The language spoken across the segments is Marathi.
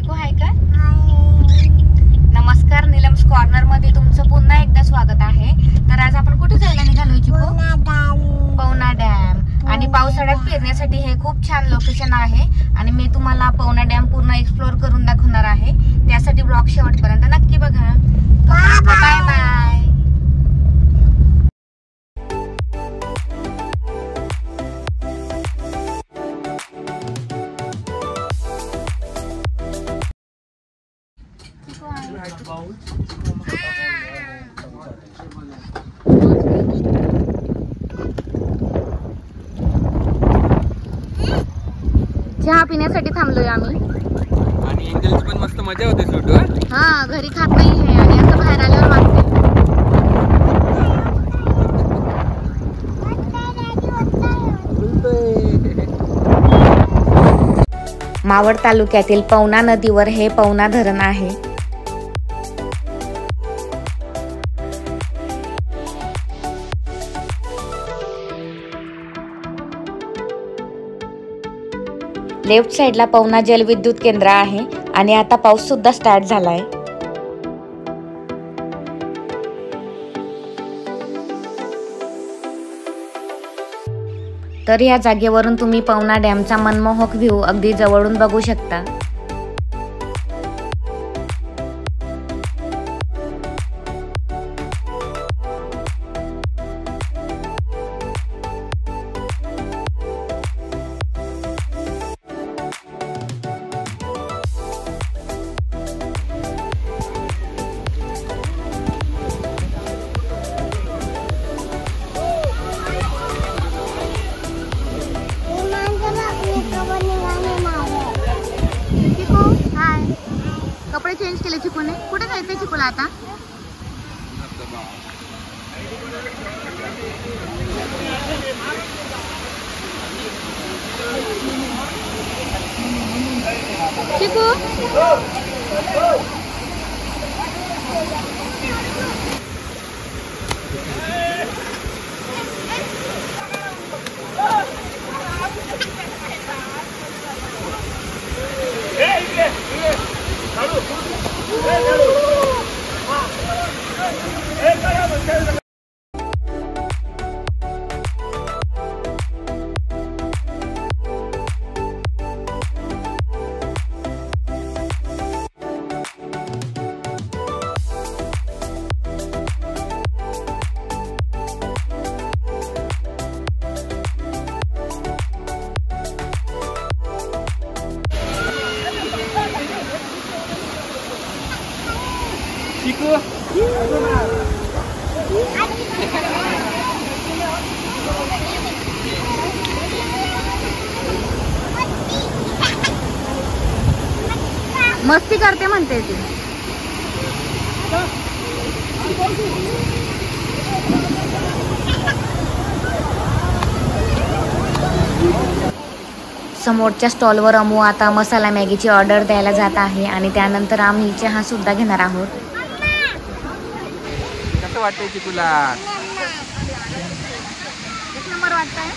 चिकू हाय का? नमस्कार, नीलम्स कॉर्नर मध्ये तुमचं पुन्हा एकदा स्वागत आहे. तर आज आपण कुठे जायला निघालोय चिकू? पवना डॅम. आणि पावसाळ्यात फिरण्यासाठी हे खूप छान लोकेशन आहे आणि मी तुम्हाला पवना डॅम पूर्ण एक्सप्लोर करून दाखवणार आहे. त्यासाठी ब्लॉग शेवटपर्यंत नक्की बघा. Bye bye. चहा पिण्यासाठी थांबलोय आम्ही आणि एंजलची पण मस्त मजा होते सुटू. हा, घरी खात नाही आहे आणि असं बाहेर आल्यावर वाटते. मावळ तालुक्यातील पवना नदीवर हे पवना धरण आहे. लेफ्ट साइडला पवना जलविद्युत केंद्र आहे आणि आता पाऊस सुद्धा स्टार्ट झालाय. तर या जागेवरून तुम्ही पवना डॅमचा मनमोहक व्ह्यू अगदी जवळून बघू शकता. कपडे चेंज केले चिकूने. कुठे जायचंय चिकूला आता? चिकू मस्ती करते म्हणते ती. समोरच्या स्टॉलवर अमू आता मसाला मॅगीची ऑर्डर द्यायला जात आहे आणि त्यानंतर आम्ही चहा सुद्धा घेणार आहोत. कसं वाटतंय चिकूला? एक नंबर वाटतंय.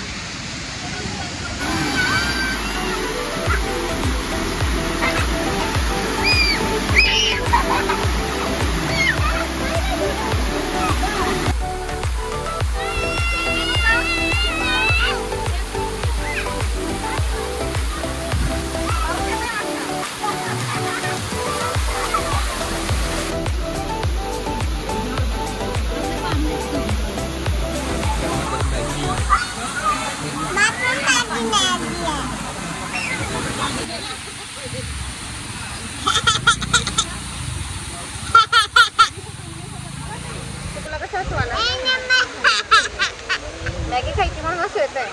मॅगी खायची म्हणून असं येत आहे.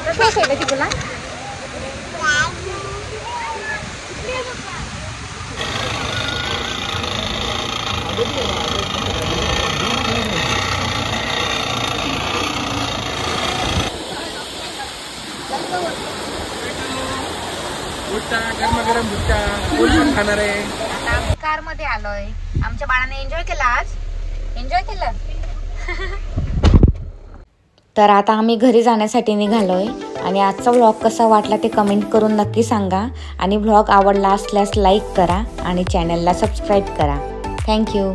कसं असेल चिकूला? गरम भुट्टा कोण खाणार आहे? आता आम्ही कार मध्ये आलोय. आमच्या बाळाने एन्जॉय केला आज. एन्जॉय केलं. तर आता आम्ही घरी जाण्यासाठी निघालोय आणि आजचा व्लॉग कसा वाटला ते कमेंट करून नक्की सांगा आणि व्लॉग आवडला असल्यास लाईक करा आणि चॅनलला सबस्क्राईब करा. थँक्यू.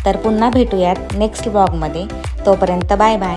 तर पुन्हा भेटूयात नेक्स्ट व्लॉगमध्ये. तोपर्यंत बाय बाय.